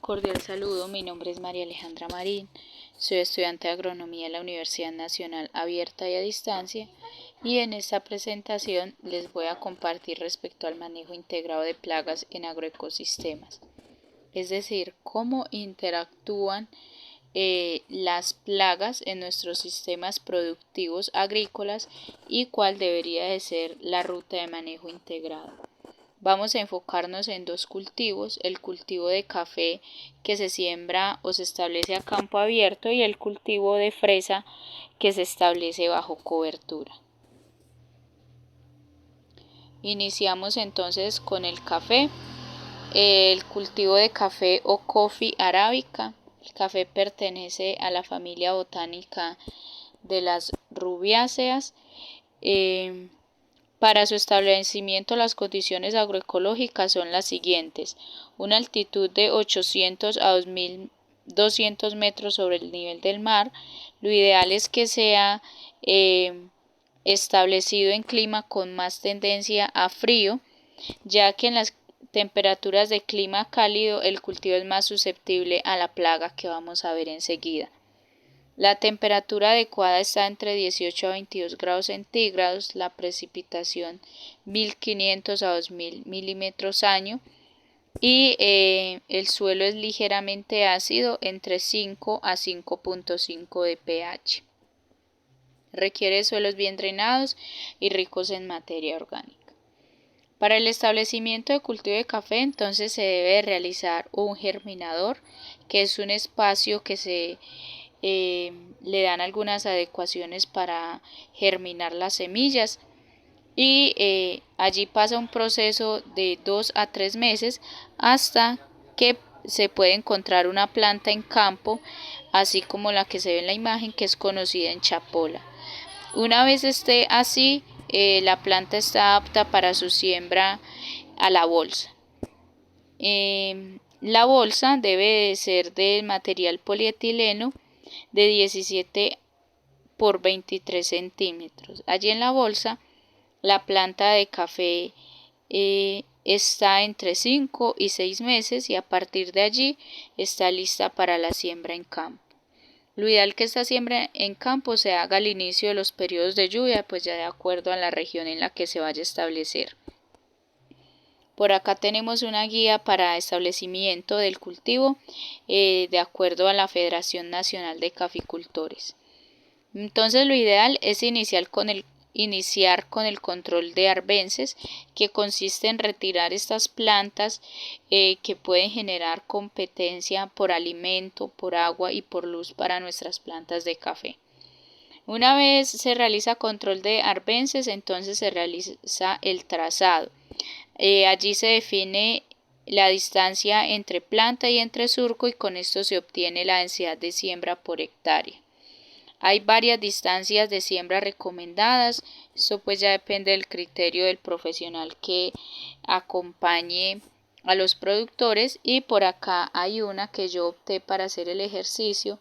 Cordial saludo, mi nombre es María Alejandra Marín, soy estudiante de Agronomía en la Universidad Nacional Abierta y a Distancia y en esta presentación les voy a compartir respecto al manejo integrado de plagas en agroecosistemas, es decir, cómo interactúan las plagas en nuestros sistemas productivos agrícolas y cuál debería de ser la ruta de manejo integrado. Vamos a enfocarnos en dos cultivos, el cultivo de café que se siembra o se establece a campo abierto y el cultivo de fresa que se establece bajo cobertura. Iniciamos entonces con el café, el cultivo de café o Coffea arábica. El café pertenece a la familia botánica de las rubiáceas. Para su establecimiento las condiciones agroecológicas son las siguientes: una altitud de 800 a 2200 metros sobre el nivel del mar. Lo ideal es que sea establecido en clima con más tendencia a frío, ya que en las temperaturas de clima cálido el cultivo es más susceptible a la plaga que vamos a ver enseguida. La temperatura adecuada está entre 18 a 22 grados centígrados, la precipitación 1500 a 2000 milímetros año y el suelo es ligeramente ácido entre 5 a 5.5 de pH. Requiere suelos bien drenados y ricos en materia orgánica. Para el establecimiento de cultivo de café entonces se debe realizar un germinador, que es un espacio que le dan algunas adecuaciones para germinar las semillas y allí pasa un proceso de 2 a 3 meses hasta que se puede encontrar una planta en campo, así como la que se ve en la imagen, que es conocida en chapola. Una vez esté así, la planta está apta para su siembra a la bolsa. La bolsa debe de ser de material polietileno de 17 por 23 centímetros. Allí en la bolsa la planta de café está entre 5 y 6 meses y a partir de allí está lista para la siembra en campo. Lo ideal que esta siembra en campo se haga al inicio de los periodos de lluvia, pues ya de acuerdo a la región en la que se vaya a establecer. Por acá tenemos una guía para establecimiento del cultivo de acuerdo a la Federación Nacional de Caficultores. Entonces lo ideal es iniciar con el control de arbences, que consiste en retirar estas plantas que pueden generar competencia por alimento, por agua y por luz para nuestras plantas de café. Una vez se realiza control de arbences, entonces se realiza el trazado. Allí se define la distancia entre planta y entre surco y con esto se obtiene la densidad de siembra por hectárea. Hay varias distancias de siembra recomendadas, esto pues ya depende del criterio del profesional que acompañe a los productores, y por acá hay una que yo opté para hacer el ejercicio,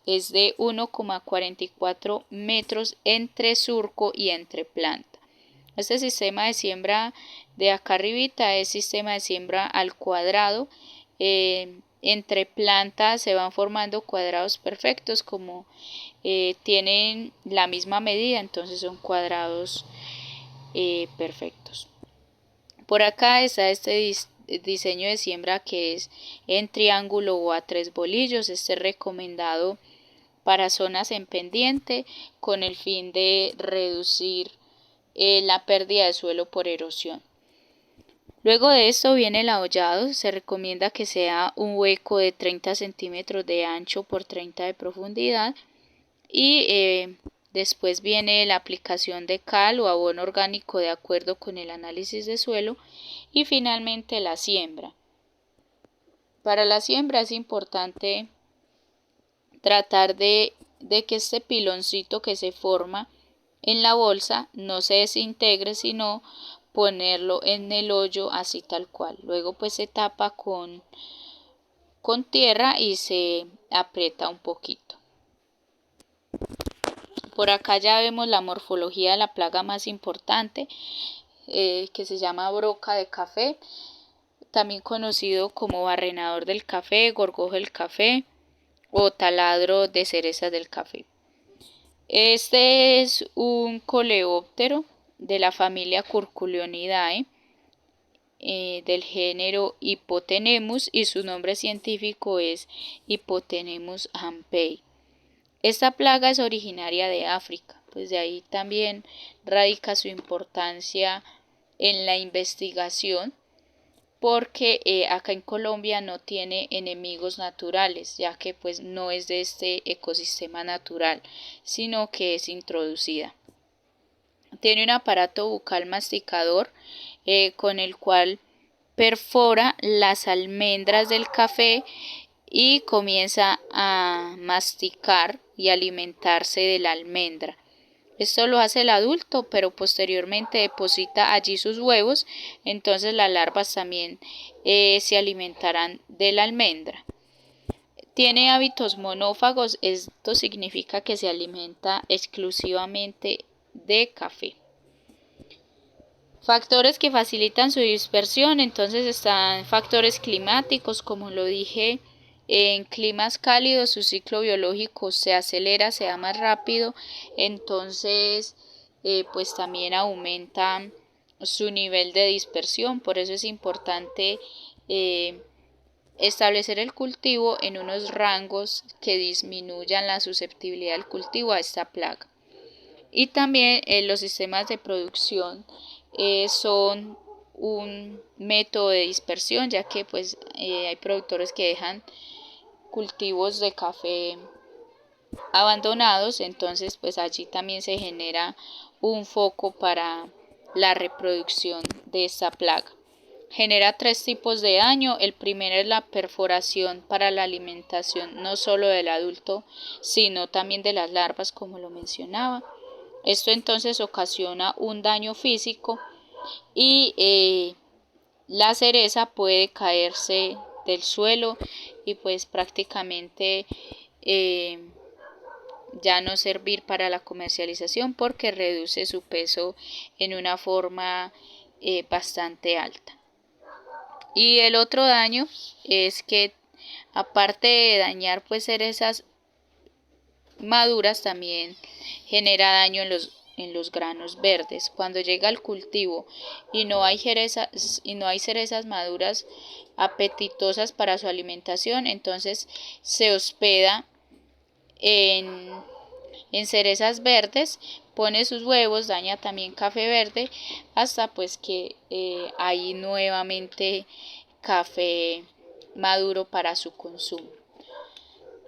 es de 1,44 metros entre surco y entre planta. Este sistema de siembra de acá arribita es sistema de siembra al cuadrado. Entre plantas se van formando cuadrados perfectos, como tienen la misma medida, entonces son cuadrados perfectos. Por acá está este diseño de siembra que es en triángulo o a 3 bolillos. Este es recomendado para zonas en pendiente con el fin de reducir la pérdida de suelo por erosión. Luego de esto viene el ahollado. Se recomienda que sea un hueco de 30 centímetros de ancho por 30 de profundidad y después viene la aplicación de cal o abono orgánico de acuerdo con el análisis de suelo y finalmente la siembra. Para la siembra es importante tratar de que este piloncito que se forma en la bolsa no se desintegre, sino ponerlo en el hoyo así tal cual. Luego pues se tapa con tierra y se aprieta un poquito. Por acá ya vemos la morfología de la plaga más importante, que se llama broca de café. también conocido como barrenador del café, gorgojo del café o taladro de cerezas del café. Este es un coleóptero de la familia Curculionidae, del género Hypotenemus, y su nombre científico es Hypotenemus hampei. Esta plaga es originaria de África, pues de ahí también radica su importancia en la investigación, porque acá en Colombia no tiene enemigos naturales, ya que pues no es de este ecosistema natural, sino que es introducida. Tiene un aparato bucal masticador con el cual perfora las almendras del café y comienza a masticar y alimentarse de la almendra. Esto lo hace el adulto, pero posteriormente deposita allí sus huevos, entonces las larvas también se alimentarán de la almendra. Tiene hábitos monófagos, esto significa que se alimenta exclusivamente de café. Factores que facilitan su dispersión, entonces están factores climáticos, como lo dije. En climas cálidos su ciclo biológico se acelera, se da más rápido, entonces pues también aumenta su nivel de dispersión. Por eso es importante establecer el cultivo en unos rangos que disminuyan la susceptibilidad del cultivo a esta plaga. Y también los sistemas de producción son un método de dispersión, ya que pues hay productores que dejan cultivos de café abandonados, entonces pues allí también se genera un foco para la reproducción de esta plaga. Genera 3 tipos de daño. El primero es la perforación para la alimentación no solo del adulto, sino también de las larvas, como lo mencionaba. Esto entonces ocasiona un daño físico y la cereza puede caerse del suelo y pues prácticamente ya no servir para la comercialización, porque reduce su peso en una forma bastante alta. Y el otro daño es que, aparte de dañar pues cerezas maduras, también genera daño en los granos verdes. Cuando llega al cultivo y no hay cerezas maduras apetitosas para su alimentación, entonces se hospeda en cerezas verdes, pone sus huevos, daña también café verde, hasta pues que hay nuevamente café maduro para su consumo.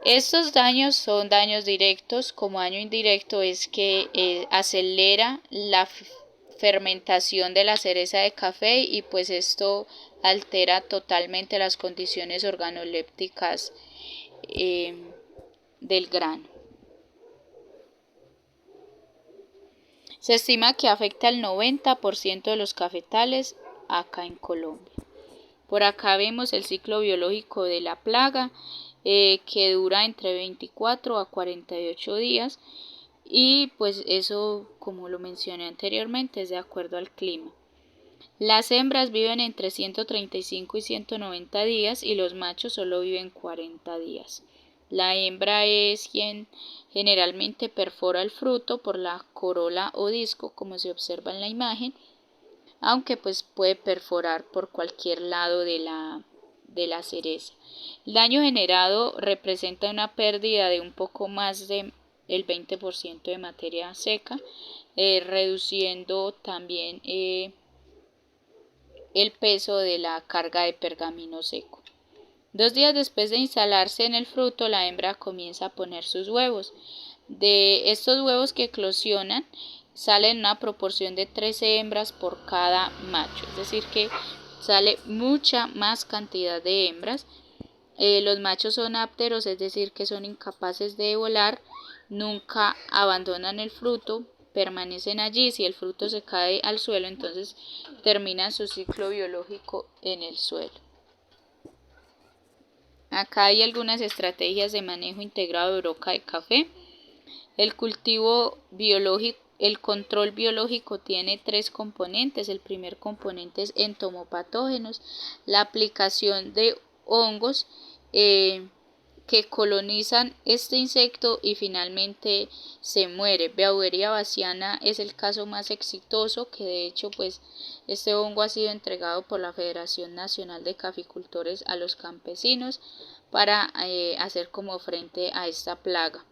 Estos daños son daños directos. Como daño indirecto es que acelera la fermentación de la cereza de café y pues esto altera totalmente las condiciones organolépticas del grano. Se estima que afecta al 90% de los cafetales acá en Colombia. Por acá vemos el ciclo biológico de la plaga, que dura entre 24 a 48 días, y pues eso, como lo mencioné anteriormente, es de acuerdo al clima. Las hembras viven entre 135 y 190 días y los machos solo viven 40 días. La hembra es quien generalmente perfora el fruto por la corola o disco, como se observa en la imagen, aunque pues puede perforar por cualquier lado de la cereza. El daño generado representa una pérdida de un poco más del 20% de materia seca, reduciendo también el peso de la carga de pergamino seco. 2 días después de instalarse en el fruto, la hembra comienza a poner sus huevos. De estos huevos que eclosionan, salen una proporción de 13 hembras por cada macho, es decir que sale mucha más cantidad de hembras. Los machos son ápteros, es decir que son incapaces de volar, nunca abandonan el fruto, permanecen allí. Si el fruto se cae al suelo, entonces terminan su ciclo biológico en el suelo. Acá hay algunas estrategias de manejo integrado de broca de café. El cultivo biológico el control biológico tiene 3 componentes. El primer componente es entomopatógenos, la aplicación de hongos que colonizan este insecto y finalmente se muere. Beauveria bassiana es el caso más exitoso, que de hecho pues este hongo ha sido entregado por la Federación Nacional de Caficultores a los campesinos para hacer como frente a esta plaga.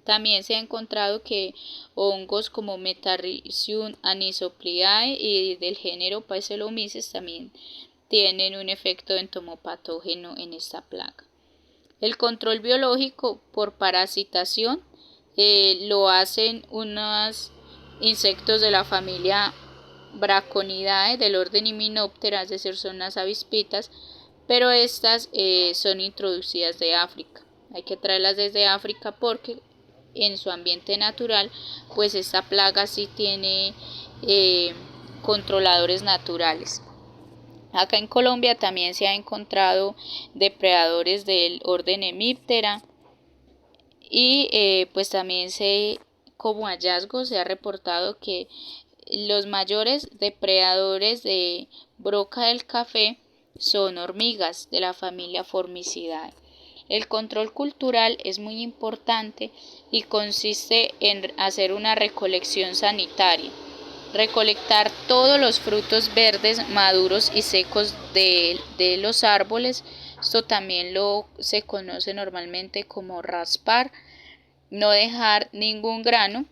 También se ha encontrado que hongos como Metarrhizium anisopliae y del género Paecilomyces también tienen un efecto entomopatógeno en esta plaga. El control biológico por parasitación lo hacen unos insectos de la familia Braconidae del orden Hymenoptera, es decir, son las avispitas, pero estas son introducidas de África. Hay que traerlas desde África porque en su ambiente natural, pues esta plaga sí tiene controladores naturales. Acá en Colombia también se ha encontrado depredadores del orden Hemiptera y pues también como hallazgo se ha reportado que los mayores depredadores de broca del café son hormigas de la familia Formicidae. El control cultural es muy importante y consiste en hacer una recolección sanitaria. Recolectar todos los frutos verdes, maduros y secos de los árboles. Esto también se conoce normalmente como raspar. No dejar ningún grano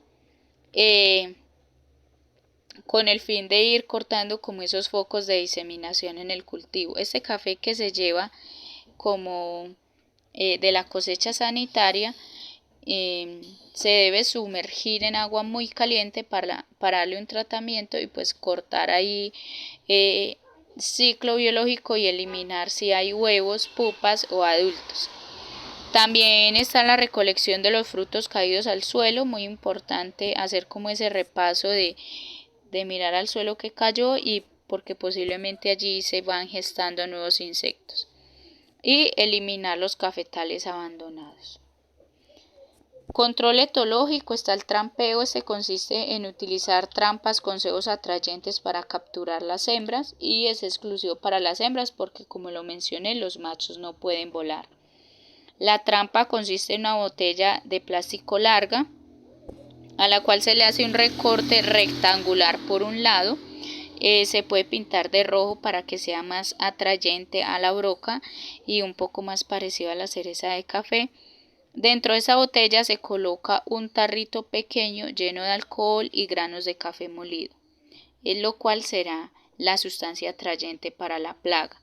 con el fin de ir cortando como esos focos de diseminación en el cultivo. Este café que se lleva como de la cosecha sanitaria se debe sumergir en agua muy caliente para darle un tratamiento y pues cortar ahí ciclo biológico y eliminar si hay huevos, pupas o adultos. También está la recolección de los frutos caídos al suelo, muy importante hacer como ese repaso de mirar al suelo que cayó y porque posiblemente allí se van gestando nuevos insectos. Y eliminar los cafetales abandonados. Control etológico está el trampeo. Este consiste en utilizar trampas con cebos atrayentes para capturar las hembras y es exclusivo para las hembras porque, como lo mencioné, los machos no pueden volar. La trampa consiste en una botella de plástico larga a la cual se le hace un recorte rectangular por un lado. Se puede pintar de rojo para que sea más atrayente a la broca y un poco más parecido a la cereza de café. Dentro de esa botella se coloca un tarrito pequeño lleno de alcohol y granos de café molido, lo cual será la sustancia atrayente para la plaga.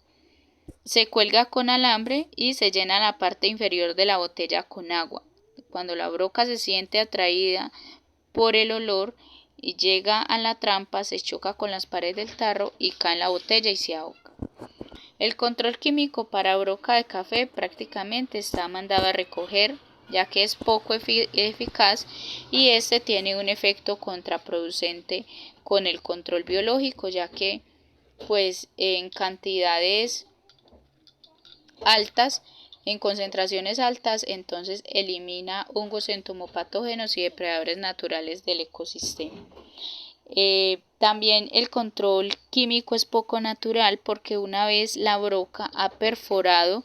Se cuelga con alambre y se llena la parte inferior de la botella con agua. Cuando la broca se siente atraída por el olor y llega a la trampa, se choca con las paredes del tarro y cae en la botella y se ahoga. El control químico para broca de café prácticamente está mandado a recoger, ya que es poco eficaz y este tiene un efecto contraproducente con el control biológico, ya que pues en cantidades altas, en concentraciones altas, entonces elimina hongos entomopatógenos y depredadores naturales del ecosistema. También el control químico es poco natural porque una vez la broca ha perforado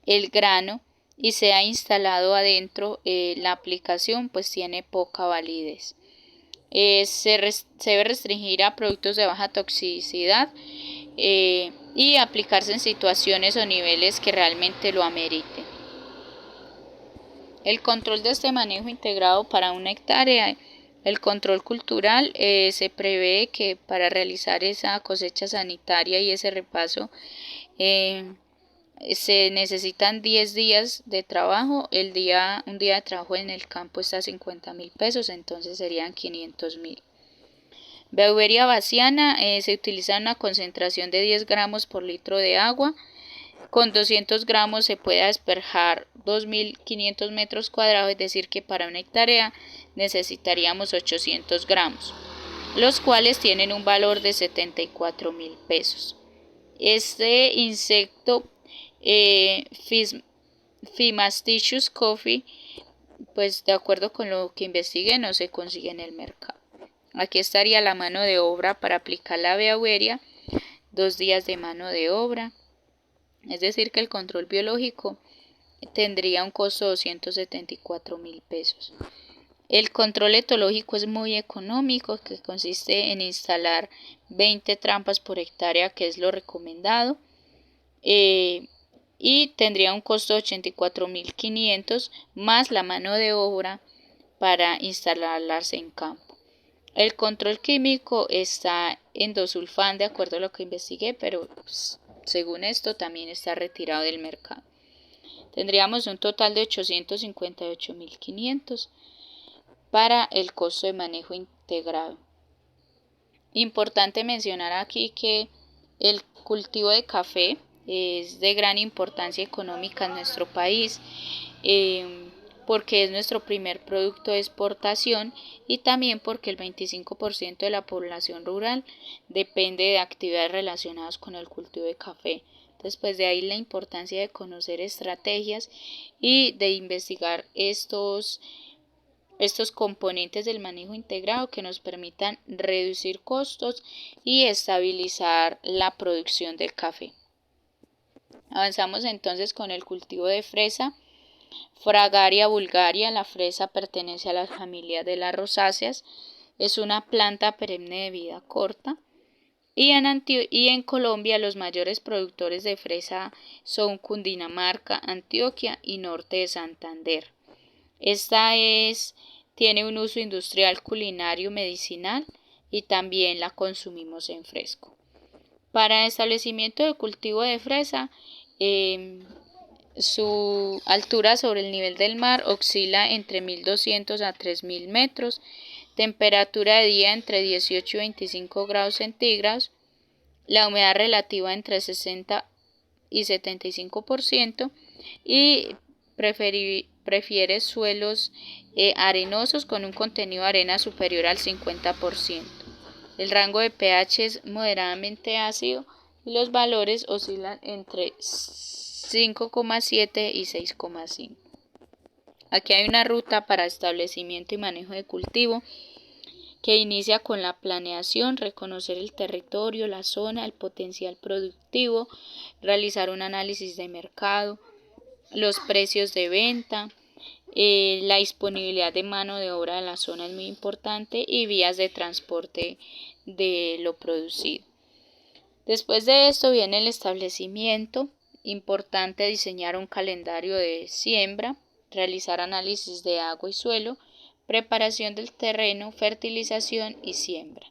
el grano y se ha instalado adentro, la aplicación pues tiene poca validez. Se debe restringir a productos de baja toxicidad y aplicarse en situaciones o niveles que realmente lo ameriten. El control de este manejo integrado para una hectárea. El control cultural, se prevé que para realizar esa cosecha sanitaria y ese repaso se necesitan 10 días de trabajo. Un día de trabajo en el campo está a 50.000 pesos, entonces serían 500.000. Beauveria bassiana, se utiliza una concentración de 10 gramos por litro de agua. Con 200 gramos se puede asperjar 2.500 metros cuadrados, es decir que para una hectárea necesitaríamos 800 gramos, los cuales tienen un valor de 74.000 pesos. Este insecto, Phimasticius coffee, pues de acuerdo con lo que investigué no se consigue en el mercado. Aquí estaría la mano de obra para aplicar la beaveria, 2 días de mano de obra, es decir que el control biológico tendría un costo de 274.000 pesos. El control etológico es muy económico, que consiste en instalar 20 trampas por hectárea, que es lo recomendado, y tendría un costo de 84.500 más la mano de obra para instalarlas en campo. El control químico está en dosulfán, de acuerdo a lo que investigué, pero pues, según esto también está retirado del mercado. Tendríamos un total de 858.500 para el costo de manejo integrado. Importante mencionar aquí que el cultivo de café es de gran importancia económica en nuestro país, porque es nuestro primer producto de exportación y también porque el 25% de la población rural depende de actividades relacionadas con el cultivo de café. Entonces, pues de ahí la importancia de conocer estrategias y de investigar estos componentes del manejo integrado que nos permitan reducir costos y estabilizar la producción del café. Avanzamos entonces con el cultivo de fresa. Fragaria vulgaria, la fresa pertenece a la familia de las rosáceas, es una planta perenne de vida corta. Y en Colombia los mayores productores de fresa son Cundinamarca, Antioquia y norte de Santander. Tiene un uso industrial, culinario, medicinal y también la consumimos en fresco. Para establecimiento de cultivo de fresa, su altura sobre el nivel del mar oscila entre 1.200 a 3.000 metros, temperatura de día entre 18 y 25 grados centígrados, la humedad relativa entre 60 y 75% y prefiere suelos arenosos con un contenido de arena superior al 50%. El rango de pH es moderadamente ácido y los valores oscilan entre 5,7 y 6,5. Aquí hay una ruta para establecimiento y manejo de cultivo que inicia con la planeación, reconocer el territorio, la zona, el potencial productivo, realizar un análisis de mercado, los precios de venta, la disponibilidad de mano de obra de la zona es muy importante y vías de transporte de lo producido. Después de esto viene el establecimiento. Importante diseñar un calendario de siembra, realizar análisis de agua y suelo, preparación del terreno, fertilización y siembra.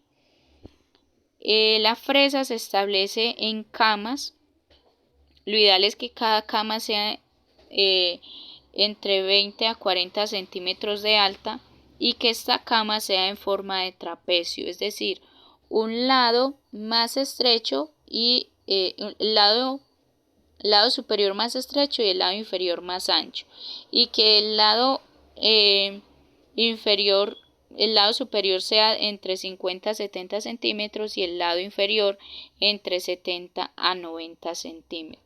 La fresa se establece en camas. Lo ideal es que cada cama sea entre 20 a 40 centímetros de alta y que esta cama sea en forma de trapecio, es decir, un lado más estrecho y el lado superior más estrecho y el lado inferior más ancho, y que el lado superior sea entre 50 a 70 centímetros y el lado inferior entre 70 a 90 centímetros.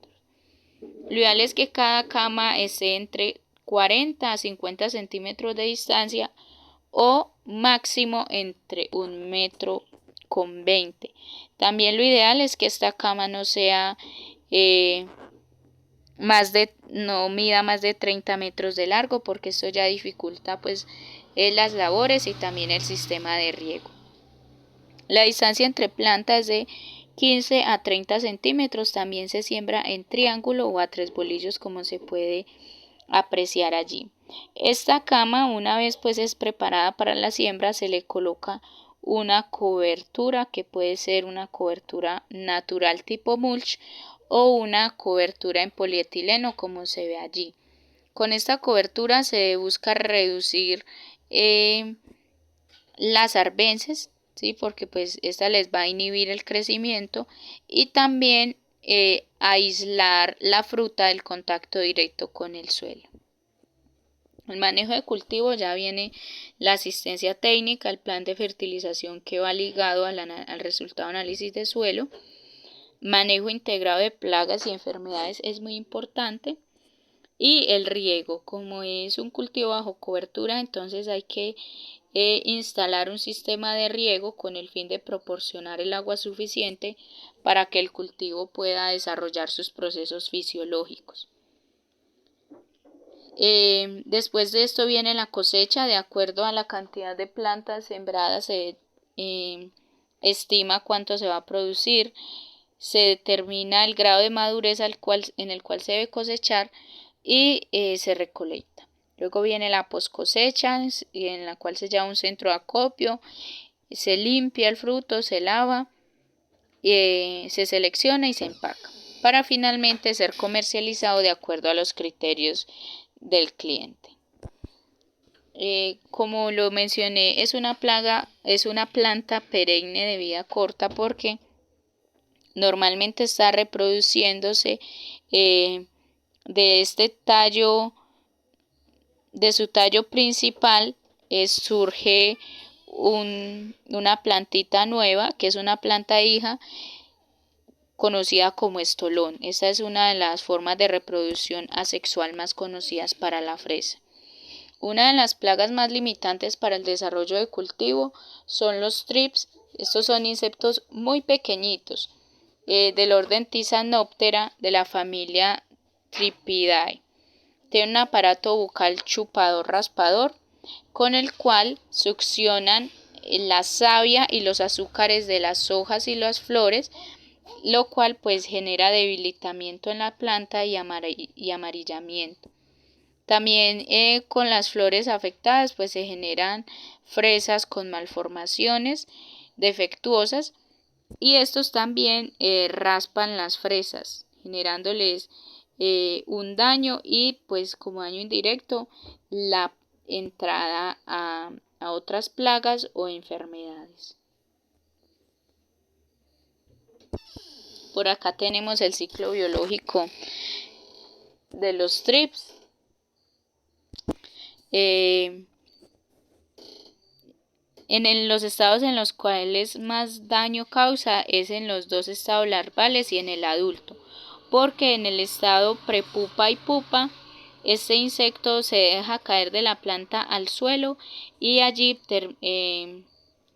Lo ideal es que cada cama esté entre 40 a 50 centímetros de distancia o máximo entre 1,20 m. También lo ideal es que esta cama no sea no mida más de 30 metros de largo, porque esto ya dificulta pues las labores y también el sistema de riego. La distancia entre plantas es de 15 a 30 centímetros, también se siembra en triángulo o a 3 bolillos, como se puede apreciar allí. Esta cama, una vez pues es preparada para la siembra, se le coloca una cobertura que puede ser una cobertura natural tipo mulch o una cobertura en polietileno, como se ve allí. Con esta cobertura se busca reducir las arbences, ¿sí? Porque pues esta les va a inhibir el crecimiento y también aislar la fruta del contacto directo con el suelo. El manejo de cultivo, ya viene la asistencia técnica, el plan de fertilización que va ligado al resultado de análisis de suelo. Manejo integrado de plagas y enfermedades es muy importante. Y el riego, como es un cultivo bajo cobertura, entonces hay que instalar un sistema de riego con el fin de proporcionar el agua suficiente para que el cultivo pueda desarrollar sus procesos fisiológicos. Después de esto viene la cosecha. De acuerdo a la cantidad de plantas sembradas se estima cuánto se va a producir, se determina el grado de madurez en el cual se debe cosechar y se recolecta. Luego viene la poscosecha, en la cual se lleva a un centro de acopio, se limpia el fruto, se lava, se selecciona y se empaca, para finalmente ser comercializado de acuerdo a los criterios del cliente. Como lo mencioné, es una planta perenne de vida corta porque normalmente está reproduciéndose de este tallo, de su tallo principal, surge una plantita nueva, que es una planta hija, conocida como estolón. Esta es una de las formas de reproducción asexual más conocidas para la fresa. Una de las plagas más limitantes para el desarrollo de cultivo son los thrips. Estos son insectos muy pequeñitos, del orden Thysanoptera, de la familia Thripidae. Tiene un aparato bucal chupador-raspador con el cual succionan la savia y los azúcares de las hojas y las flores, lo cual pues genera debilitamiento en la planta y amarillamiento. También con las flores afectadas pues se generan fresas con malformaciones defectuosas, y estos también raspan las fresas, generándoles un daño y pues como daño indirecto la entrada a otras plagas o enfermedades. Por acá tenemos el ciclo biológico de los thrips. En los estados en los cuales más daño causa es en los dos estados larvales y en el adulto, porque en el estado prepupa y pupa este insecto se deja caer de la planta al suelo y allí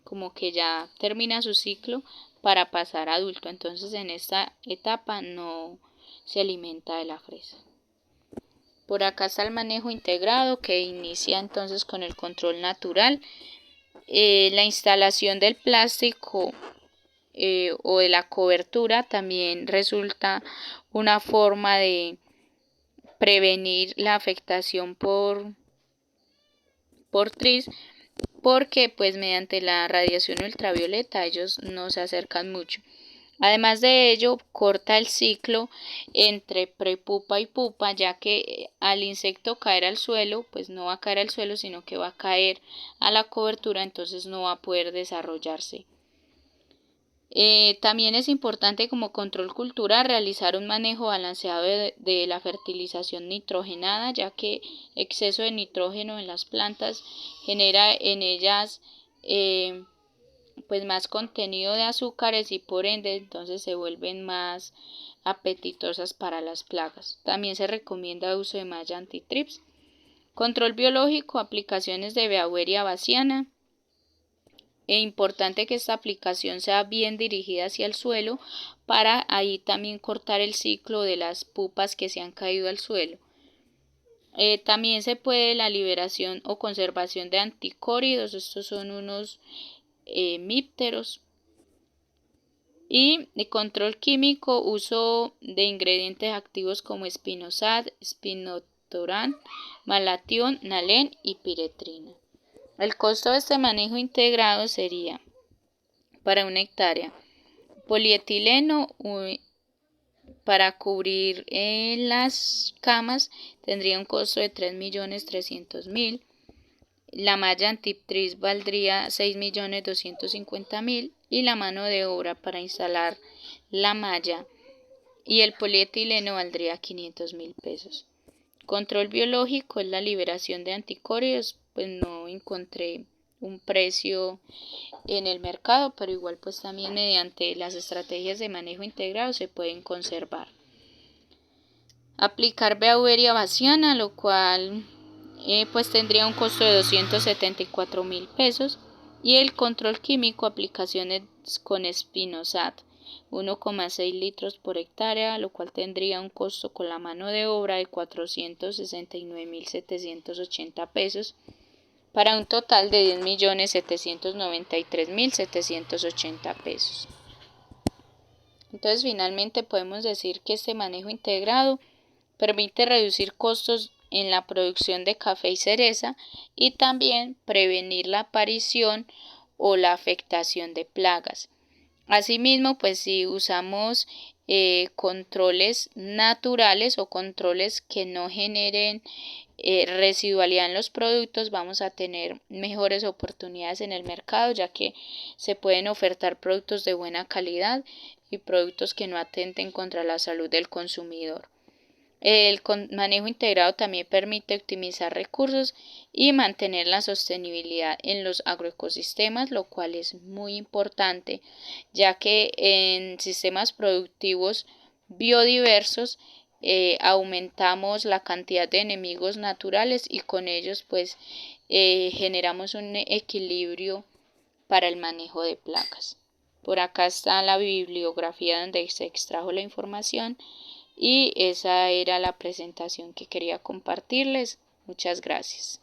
como que ya termina su ciclo para pasar a adulto. Entonces en esta etapa no se alimenta de la fresa. Por acá está el manejo integrado, que inicia entonces con el control natural. La instalación del plástico o de la cobertura también resulta una forma de prevenir la afectación por tris, porque pues mediante la radiación ultravioleta ellos no se acercan mucho. Además de ello, corta el ciclo entre prepupa y pupa, ya que al insecto caer al suelo, pues no va a caer al suelo, sino que va a caer a la cobertura, entonces no va a poder desarrollarse. También es importante como control cultural realizar un manejo balanceado de la fertilización nitrogenada, ya que exceso de nitrógeno en las plantas genera en ellas pues más contenido de azúcares y por ende entonces se vuelven más apetitosas para las plagas. También se recomienda el uso de malla anti-thrips. Control biológico, aplicaciones de Beauveria bassiana. Es importante que esta aplicación sea bien dirigida hacia el suelo para ahí también cortar el ciclo de las pupas que se han caído al suelo. También se puede la liberación o conservación de anticóridos. Estos son unos mípteros. Y de control químico, uso de ingredientes activos como espinosad, spinotorán, malatión, nalén y piretrina. El costo de este manejo integrado sería para una hectárea polietileno para cubrir las camas tendría un costo de 3.300.000. La malla anti-thrips valdría 6.250.000 y la mano de obra para instalar la malla y el polietileno valdría 500.000 pesos. Control biológico es la liberación de anticóridos, pues no encontré un precio en el mercado, pero igual pues también mediante las estrategias de manejo integrado se pueden conservar. Aplicar Beauveria baciana, lo cual pues tendría un costo de 274.000 pesos. Y el control químico, aplicaciones con Spinosad, 1,6 litros por hectárea, lo cual tendría un costo con la mano de obra de 469.780 pesos, para un total de 10.793.780 pesos. Entonces, finalmente podemos decir que este manejo integrado permite reducir costos en la producción de café y cereza y también prevenir la aparición o la afectación de plagas. Asimismo, pues si usamos controles naturales o controles que no generen residualidad en los productos, vamos a tener mejores oportunidades en el mercado, ya que se pueden ofertar productos de buena calidad y productos que no atenten contra la salud del consumidor. El manejo integrado también permite optimizar recursos y mantener la sostenibilidad en los agroecosistemas, lo cual es muy importante, ya que en sistemas productivos biodiversos aumentamos la cantidad de enemigos naturales y con ellos pues generamos un equilibrio para el manejo de plagas. Por acá está la bibliografía donde se extrajo la información y esa era la presentación que quería compartirles. Muchas gracias.